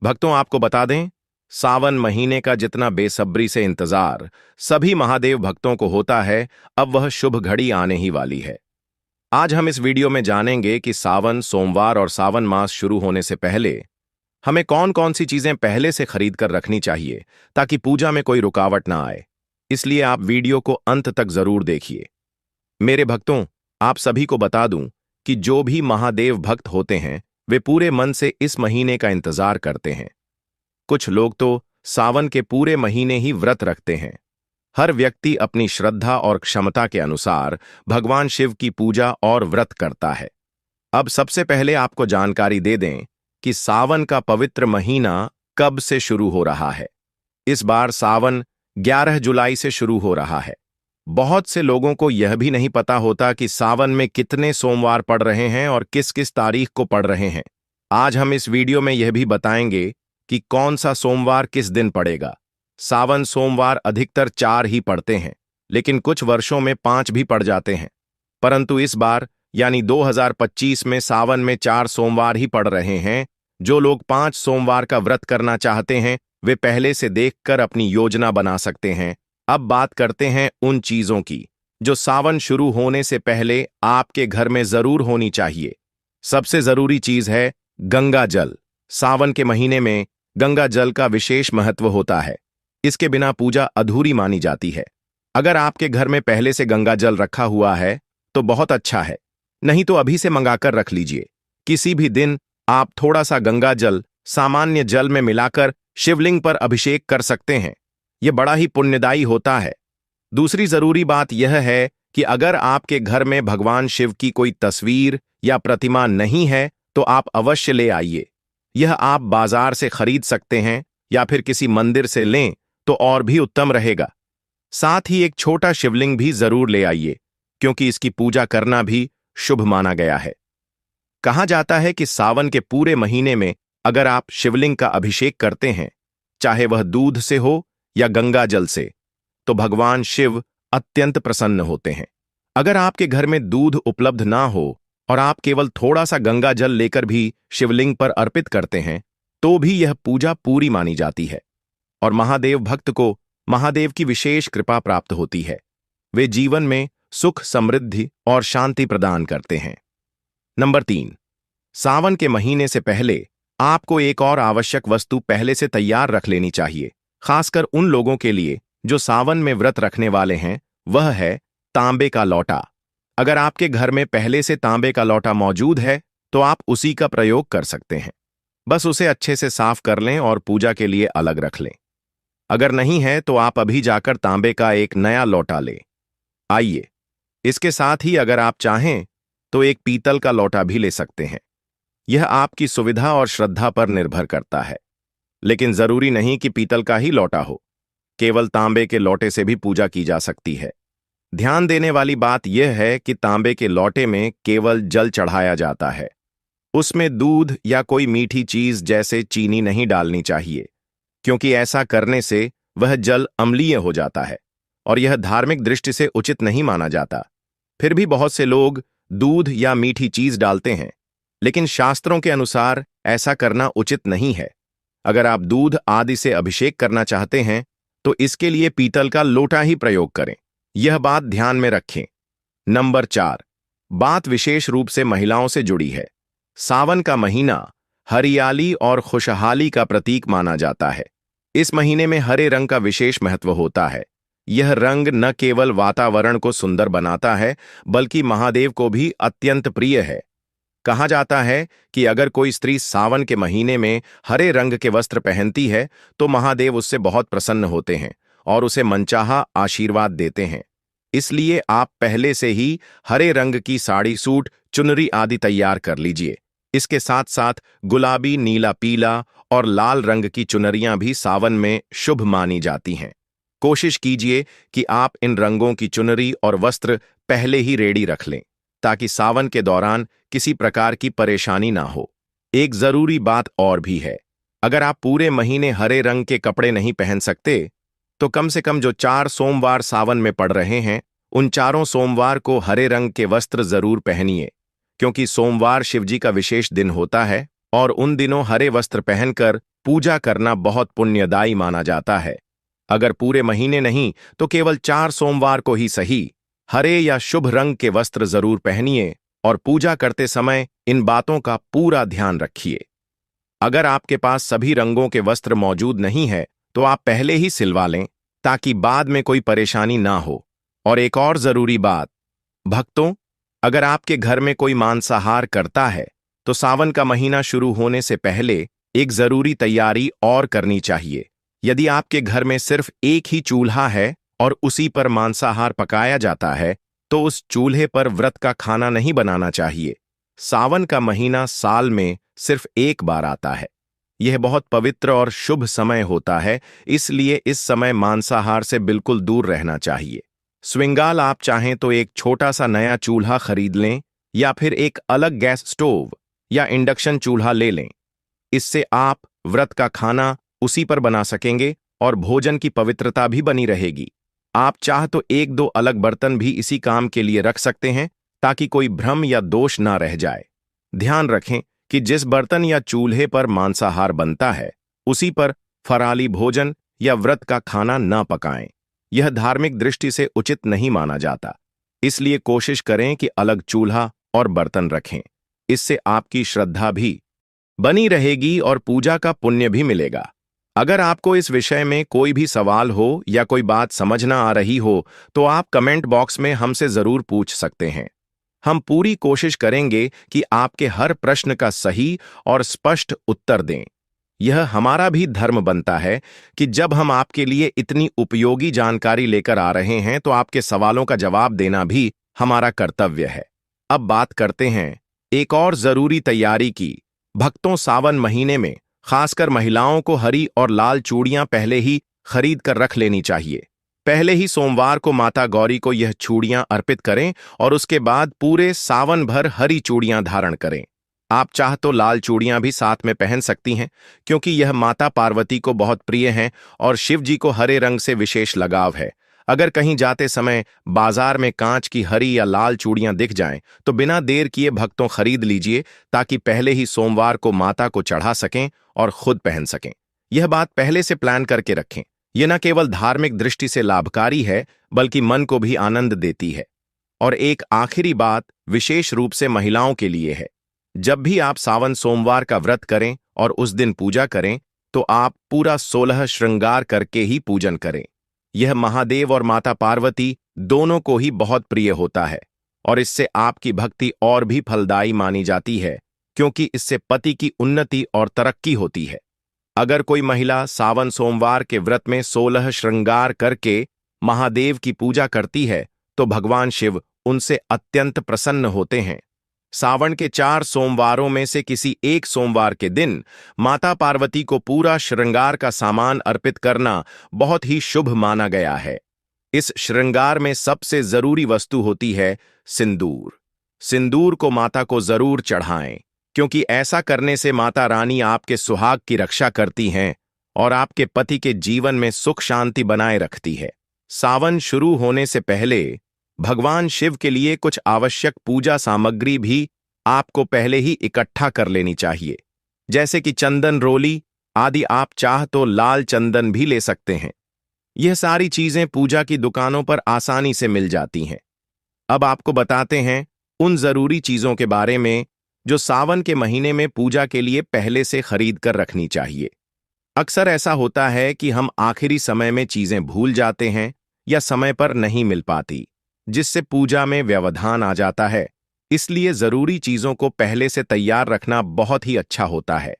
भक्तों, आपको बता दें, सावन महीने का जितना बेसब्री से इंतजार सभी महादेव भक्तों को होता है, अब वह शुभ घड़ी आने ही वाली है। आज हम इस वीडियो में जानेंगे कि सावन सोमवार और सावन मास शुरू होने से पहले हमें कौन कौन सी चीजें पहले से खरीद कर रखनी चाहिए ताकि पूजा में कोई रुकावट ना आए। इसलिए आप वीडियो को अंत तक जरूर देखिए। मेरे भक्तों, आप सभी को बता दूं कि जो भी महादेव भक्त होते हैं वे पूरे मन से इस महीने का इंतजार करते हैं। कुछ लोग तो सावन के पूरे महीने ही व्रत रखते हैं। हर व्यक्ति अपनी श्रद्धा और क्षमता के अनुसार भगवान शिव की पूजा और व्रत करता है। अब सबसे पहले आपको जानकारी दे दें कि सावन का पवित्र महीना कब से शुरू हो रहा है। इस बार सावन 11 जुलाई से शुरू हो रहा है। बहुत से लोगों को यह भी नहीं पता होता कि सावन में कितने सोमवार पड़ रहे हैं और किस किस तारीख को पड़ रहे हैं। आज हम इस वीडियो में यह भी बताएंगे कि कौन सा सोमवार किस दिन पड़ेगा। सावन सोमवार अधिकतर 4 ही पड़ते हैं, लेकिन कुछ वर्षों में 5 भी पड़ जाते हैं। परंतु इस बार यानी 2025 में सावन में 4 सोमवार ही पड़ रहे हैं। जो लोग 5 सोमवार का व्रत करना चाहते हैं वे पहले से देखकर अपनी योजना बना सकते हैं। अब बात करते हैं उन चीजों की जो सावन शुरू होने से पहले आपके घर में जरूर होनी चाहिए। सबसे जरूरी चीज है गंगा जल। सावन के महीने में गंगा जल का विशेष महत्व होता है। इसके बिना पूजा अधूरी मानी जाती है। अगर आपके घर में पहले से गंगा जल रखा हुआ है तो बहुत अच्छा है, नहीं तो अभी से मंगाकर रख लीजिए। किसी भी दिन आप थोड़ा सा गंगा जल सामान्य जल में मिलाकर शिवलिंग पर अभिषेक कर सकते हैं। यह बड़ा ही पुण्यदायी होता है। दूसरी जरूरी बात यह है कि अगर आपके घर में भगवान शिव की कोई तस्वीर या प्रतिमा नहीं है तो आप अवश्य ले आइए। यह आप बाजार से खरीद सकते हैं या फिर किसी मंदिर से लें तो और भी उत्तम रहेगा। साथ ही एक छोटा शिवलिंग भी जरूर ले आइए, क्योंकि इसकी पूजा करना भी शुभ माना गया है। कहा जाता है कि सावन के पूरे महीने में अगर आप शिवलिंग का अभिषेक करते हैं, चाहे वह दूध से हो या गंगा जल से, तो भगवान शिव अत्यंत प्रसन्न होते हैं। अगर आपके घर में दूध उपलब्ध ना हो और आप केवल थोड़ा सा गंगा जल लेकर भी शिवलिंग पर अर्पित करते हैं तो भी यह पूजा पूरी मानी जाती है और महादेव भक्त को महादेव की विशेष कृपा प्राप्त होती है। वे जीवन में सुख, समृद्धि और शांति प्रदान करते हैं। नंबर 3, सावन के महीने से पहले आपको एक और आवश्यक वस्तु पहले से तैयार रख लेनी चाहिए, खासकर उन लोगों के लिए जो सावन में व्रत रखने वाले हैं। वह है तांबे का लौटा। अगर आपके घर में पहले से तांबे का लौटा मौजूद है तो आप उसी का प्रयोग कर सकते हैं। बस उसे अच्छे से साफ कर लें और पूजा के लिए अलग रख लें। अगर नहीं है तो आप अभी जाकर तांबे का एक नया लौटा लें। आइए, इसके साथ ही अगर आप चाहें तो एक पीतल का लौटा भी ले सकते हैं। यह आपकी सुविधा और श्रद्धा पर निर्भर करता है, लेकिन जरूरी नहीं कि पीतल का ही लौटा हो। केवल तांबे के लौटे से भी पूजा की जा सकती है। ध्यान देने वाली बात यह है कि तांबे के लौटे में केवल जल चढ़ाया जाता है। उसमें दूध या कोई मीठी चीज जैसे चीनी नहीं डालनी चाहिए, क्योंकि ऐसा करने से वह जल अम्लीय हो जाता है और यह धार्मिक दृष्टि से उचित नहीं माना जाता। फिर भी बहुत से लोग दूध या मीठी चीज डालते हैं, लेकिन शास्त्रों के अनुसार ऐसा करना उचित नहीं है। अगर आप दूध आदि से अभिषेक करना चाहते हैं तो इसके लिए पीतल का लोटा ही प्रयोग करें। यह बात ध्यान में रखें। नंबर 4, बात विशेष रूप से महिलाओं से जुड़ी है। सावन का महीना हरियाली और खुशहाली का प्रतीक माना जाता है। इस महीने में हरे रंग का विशेष महत्व होता है। यह रंग न केवल वातावरण को सुंदर बनाता है बल्कि महादेव को भी अत्यंत प्रिय है। कहा जाता है कि अगर कोई स्त्री सावन के महीने में हरे रंग के वस्त्र पहनती है तो महादेव उससे बहुत प्रसन्न होते हैं और उसे मनचाहा आशीर्वाद देते हैं। इसलिए आप पहले से ही हरे रंग की साड़ी, सूट, चुनरी आदि तैयार कर लीजिए। इसके साथ साथ गुलाबी, नीला, पीला और लाल रंग की चुनरियां भी सावन में शुभ मानी जाती हैं। कोशिश कीजिए कि आप इन रंगों की चुनरी और वस्त्र पहले ही रेडी रख लें ताकि सावन के दौरान किसी प्रकार की परेशानी ना हो। एक जरूरी बात और भी है, अगर आप पूरे महीने हरे रंग के कपड़े नहीं पहन सकते तो कम से कम जो 4 सोमवार सावन में पड़ रहे हैं उन चारों सोमवार को हरे रंग के वस्त्र जरूर पहनिए, क्योंकि सोमवार शिवजी का विशेष दिन होता है और उन दिनों हरे वस्त्र पहनकर पूजा करना बहुत पुण्यदायी माना जाता है। अगर पूरे महीने नहीं तो केवल 4 सोमवार को ही सही, हरे या शुभ रंग के वस्त्र जरूर पहनिए और पूजा करते समय इन बातों का पूरा ध्यान रखिए। अगर आपके पास सभी रंगों के वस्त्र मौजूद नहीं है तो आप पहले ही सिलवा लें ताकि बाद में कोई परेशानी ना हो। और एक और जरूरी बात, भक्तों, अगर आपके घर में कोई मांसाहार करता है तो सावन का महीना शुरू होने से पहले एक जरूरी तैयारी और करनी चाहिए। यदि आपके घर में सिर्फ एक ही चूल्हा है और उसी पर मांसाहार पकाया जाता है तो उस चूल्हे पर व्रत का खाना नहीं बनाना चाहिए। सावन का महीना साल में सिर्फ एक बार आता है। यह बहुत पवित्र और शुभ समय होता है, इसलिए इस समय मांसाहार से बिल्कुल दूर रहना चाहिए। श्रृंगाल आप चाहें तो एक छोटा सा नया चूल्हा खरीद लें या फिर एक अलग गैस स्टोव या इंडक्शन चूल्हा ले लें। इससे आप व्रत का खाना उसी पर बना सकेंगे और भोजन की पवित्रता भी बनी रहेगी। आप चाह तो एक दो अलग बर्तन भी इसी काम के लिए रख सकते हैं ताकि कोई भ्रम या दोष ना रह जाए। ध्यान रखें कि जिस बर्तन या चूल्हे पर मांसाहार बनता है उसी पर फराली भोजन या व्रत का खाना ना पकाएं। यह धार्मिक दृष्टि से उचित नहीं माना जाता, इसलिए कोशिश करें कि अलग चूल्हा और बर्तन रखें। इससे आपकी श्रद्धा भी बनी रहेगी और पूजा का पुण्य भी मिलेगा। अगर आपको इस विषय में कोई भी सवाल हो या कोई बात समझ ना आ रही हो तो आप कमेंट बॉक्स में हमसे जरूर पूछ सकते हैं। हम पूरी कोशिश करेंगे कि आपके हर प्रश्न का सही और स्पष्ट उत्तर दें। यह हमारा भी धर्म बनता है कि जब हम आपके लिए इतनी उपयोगी जानकारी लेकर आ रहे हैं तो आपके सवालों का जवाब देना भी हमारा कर्तव्य है। अब बात करते हैं एक और जरूरी तैयारी की। भक्तों, सावन महीने में खासकर महिलाओं को हरी और लाल चूड़ियां पहले ही खरीद कर रख लेनी चाहिए। पहले ही सोमवार को माता गौरी को यह चूड़ियां अर्पित करें और उसके बाद पूरे सावन भर हरी चूड़ियां धारण करें। आप चाह तो लाल चूड़ियां भी साथ में पहन सकती हैं क्योंकि यह माता पार्वती को बहुत प्रिय हैं और शिव जी को हरे रंग से विशेष लगाव है। अगर कहीं जाते समय बाजार में कांच की हरी या लाल चूड़ियां दिख जाएं तो बिना देर किए भक्तों खरीद लीजिए ताकि पहले ही सोमवार को माता को चढ़ा सकें और खुद पहन सकें। यह बात पहले से प्लान करके रखें। यह न केवल धार्मिक दृष्टि से लाभकारी है बल्कि मन को भी आनंद देती है। और एक आखिरी बात विशेष रूप से महिलाओं के लिए है। जब भी आप सावन सोमवार का व्रत करें और उस दिन पूजा करें तो आप पूरा 16 श्रृंगार करके ही पूजन करें। यह महादेव और माता पार्वती दोनों को ही बहुत प्रिय होता है और इससे आपकी भक्ति और भी फलदायी मानी जाती है क्योंकि इससे पति की उन्नति और तरक्की होती है। अगर कोई महिला सावन सोमवार के व्रत में 16 श्रृंगार करके महादेव की पूजा करती है तो भगवान शिव उनसे अत्यंत प्रसन्न होते हैं। सावन के 4 सोमवारों में से किसी एक सोमवार के दिन माता पार्वती को पूरा श्रृंगार का सामान अर्पित करना बहुत ही शुभ माना गया है। इस श्रृंगार में सबसे जरूरी वस्तु होती है सिंदूर। सिंदूर को माता को जरूर चढ़ाएं क्योंकि ऐसा करने से माता रानी आपके सुहाग की रक्षा करती हैं और आपके पति के जीवन में सुख शांति बनाए रखती है। सावन शुरू होने से पहले भगवान शिव के लिए कुछ आवश्यक पूजा सामग्री भी आपको पहले ही इकट्ठा कर लेनी चाहिए, जैसे कि चंदन रोली आदि। आप चाह तो लाल चंदन भी ले सकते हैं। यह सारी चीजें पूजा की दुकानों पर आसानी से मिल जाती हैं। अब आपको बताते हैं उन जरूरी चीजों के बारे में जो सावन के महीने में पूजा के लिए पहले से खरीद कर रखनी चाहिए। अक्सर ऐसा होता है कि हम आखिरी समय में चीजें भूल जाते हैं या समय पर नहीं मिल पाती, जिससे पूजा में व्यवधान आ जाता है। इसलिए जरूरी चीजों को पहले से तैयार रखना बहुत ही अच्छा होता है।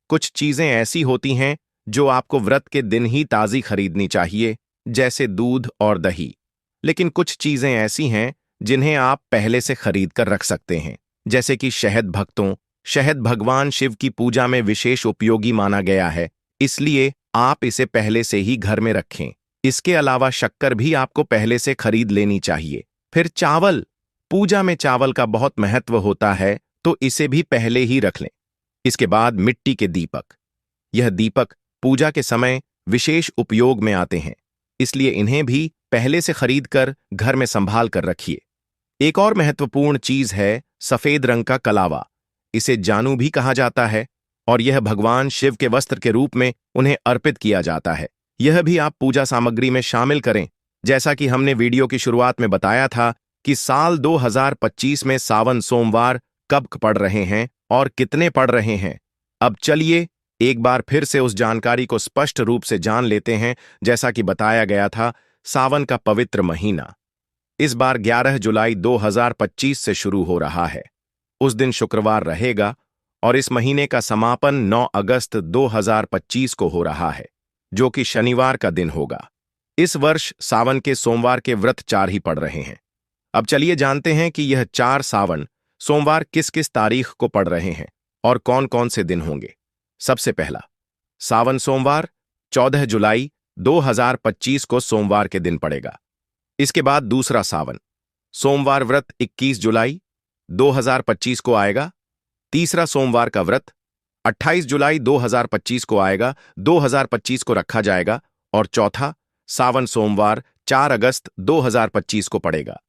कुछ चीजें ऐसी होती हैं जो आपको व्रत के दिन ही ताजी खरीदनी चाहिए, जैसे दूध और दही। लेकिन कुछ चीजें ऐसी हैं जिन्हें आप पहले से खरीद कर रख सकते हैं, जैसे कि शहद। भक्तों, शहद भगवान शिव की पूजा में विशेष उपयोगी माना गया है, इसलिए आप इसे पहले से ही घर में रखें। इसके अलावा शक्कर भी आपको पहले से खरीद लेनी चाहिए। फिर चावल, पूजा में चावल का बहुत महत्व होता है, तो इसे भी पहले ही रख लें। इसके बाद मिट्टी के दीपक। यह दीपक पूजा के समय विशेष उपयोग में आते हैं, इसलिए इन्हें भी पहले से खरीद कर घर में संभाल कर रखिए। एक और महत्वपूर्ण चीज है सफेद रंग का कलावा। इसे जानू भी कहा जाता है और यह भगवान शिव के वस्त्र के रूप में उन्हें अर्पित किया जाता है। यह भी आप पूजा सामग्री में शामिल करें। जैसा कि हमने वीडियो की शुरुआत में बताया था कि साल 2025 में सावन सोमवार कब पड़ रहे हैं और कितने पड़ रहे हैं। अब चलिए एक बार फिर से उस जानकारी को स्पष्ट रूप से जान लेते हैं। जैसा कि बताया गया था, सावन का पवित्र महीना इस बार 11 जुलाई 2025 से शुरू हो रहा है। उस दिन शुक्रवार रहेगा और इस महीने का समापन 9 अगस्त 2025 को हो रहा है, जो कि शनिवार का दिन होगा। इस वर्ष सावन के सोमवार के व्रत 4 ही पड़ रहे हैं। अब चलिए जानते हैं कि यह 4 सावन सोमवार किस किस तारीख को पड़ रहे हैं और कौन कौन से दिन होंगे। सबसे पहला सावन सोमवार 14 जुलाई 2025 को सोमवार के दिन पड़ेगा। इसके बाद दूसरा सावन सोमवार व्रत 21 जुलाई 2025 को आएगा। तीसरा सोमवार का व्रत 28 जुलाई 2025 को आएगा, 2025 को रखा जाएगा। और चौथा सावन सोमवार 4 अगस्त 2025 को पड़ेगा।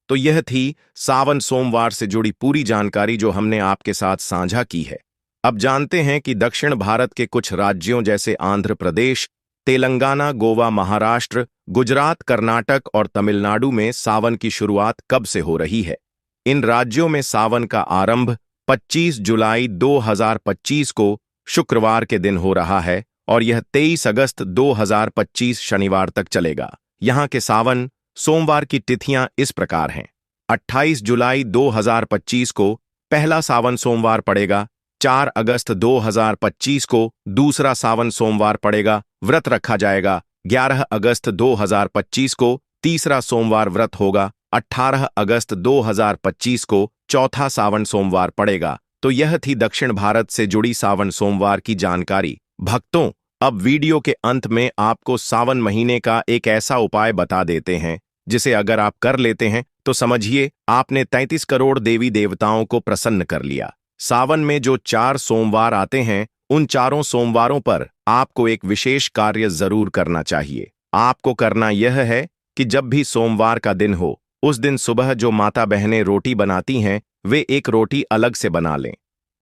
तो यह थी सावन सोमवार से जुड़ी पूरी जानकारी जो हमने आपके साथ साझा की है। अब जानते हैं कि दक्षिण भारत के कुछ राज्यों जैसे आंध्र प्रदेश, तेलंगाना, गोवा, महाराष्ट्र, गुजरात, कर्नाटक और तमिलनाडु में सावन की शुरुआत कब से हो रही है। इन राज्यों में सावन का आरंभ 25 जुलाई 2025 को शुक्रवार के दिन हो रहा है और यह 23 अगस्त 2025 शनिवार तक चलेगा। यहाँ के सावन सोमवार की तिथियां इस प्रकार हैं। 28 जुलाई 2025 को पहला सावन सोमवार पड़ेगा। 4 अगस्त 2025 को दूसरा सावन सोमवार पड़ेगा, व्रत रखा जाएगा। 11 अगस्त 2025 को तीसरा सोमवार व्रत होगा। 18 अगस्त 2025 को चौथा सावन सोमवार पड़ेगा। तो यह थी दक्षिण भारत से जुड़ी सावन सोमवार की जानकारी। भक्तों, अब वीडियो के अंत में आपको सावन महीने का एक ऐसा उपाय बता देते हैं जिसे अगर आप कर लेते हैं तो समझिए आपने 33 करोड़ देवी देवताओं को प्रसन्न कर लिया। सावन में जो 4 सोमवार आते हैं, उन चारों सोमवारों पर आपको एक विशेष कार्य जरूर करना चाहिए। आपको करना यह है कि जब भी सोमवार का दिन हो, उस दिन सुबह जो माता बहनें रोटी बनाती हैं, वे एक रोटी अलग से बना लें।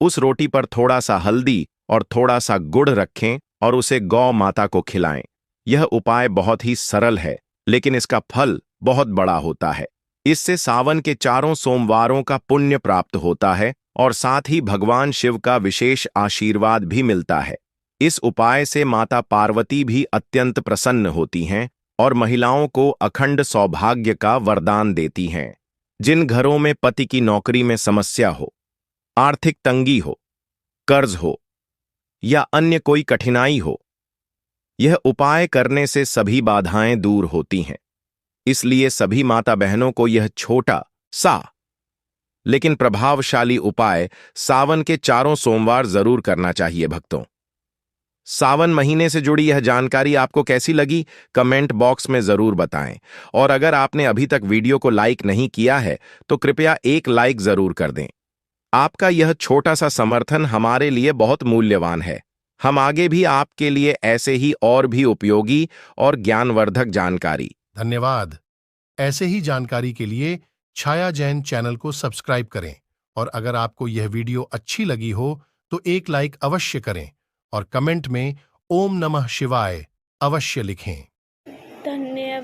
उस रोटी पर थोड़ा सा हल्दी और थोड़ा सा गुड़ रखें और उसे गौ माता को खिलाएं। यह उपाय बहुत ही सरल है, लेकिन इसका फल बहुत बड़ा होता है। इससे सावन के चारों सोमवारों का पुण्य प्राप्त होता है और साथ ही भगवान शिव का विशेष आशीर्वाद भी मिलता है। इस उपाय से माता पार्वती भी अत्यंत प्रसन्न होती हैं और महिलाओं को अखंड सौभाग्य का वरदान देती हैं। जिन घरों में पति की नौकरी में समस्या हो, आर्थिक तंगी हो, कर्ज हो या अन्य कोई कठिनाई हो, यह उपाय करने से सभी बाधाएं दूर होती हैं। इसलिए सभी माता बहनों को यह छोटा सा लेकिन प्रभावशाली उपाय सावन के चारों सोमवार जरूर करना चाहिए। भक्तों, सावन महीने से जुड़ी यह जानकारी आपको कैसी लगी, कमेंट बॉक्स में जरूर बताएं। और अगर आपने अभी तक वीडियो को लाइक नहीं किया है तो कृपया एक लाइक जरूर कर दें। आपका यह छोटा सा समर्थन हमारे लिए बहुत मूल्यवान है। हम आगे भी आपके लिए ऐसे ही और भी उपयोगी और ज्ञानवर्धक जानकारी। धन्यवाद। ऐसे ही जानकारी के लिए छाया जैन चैनल को सब्सक्राइब करें और अगर आपको यह वीडियो अच्छी लगी हो तो एक लाइक अवश्य करें और कमेंट में ओम नमः शिवाय अवश्य लिखें। धन्यवाद।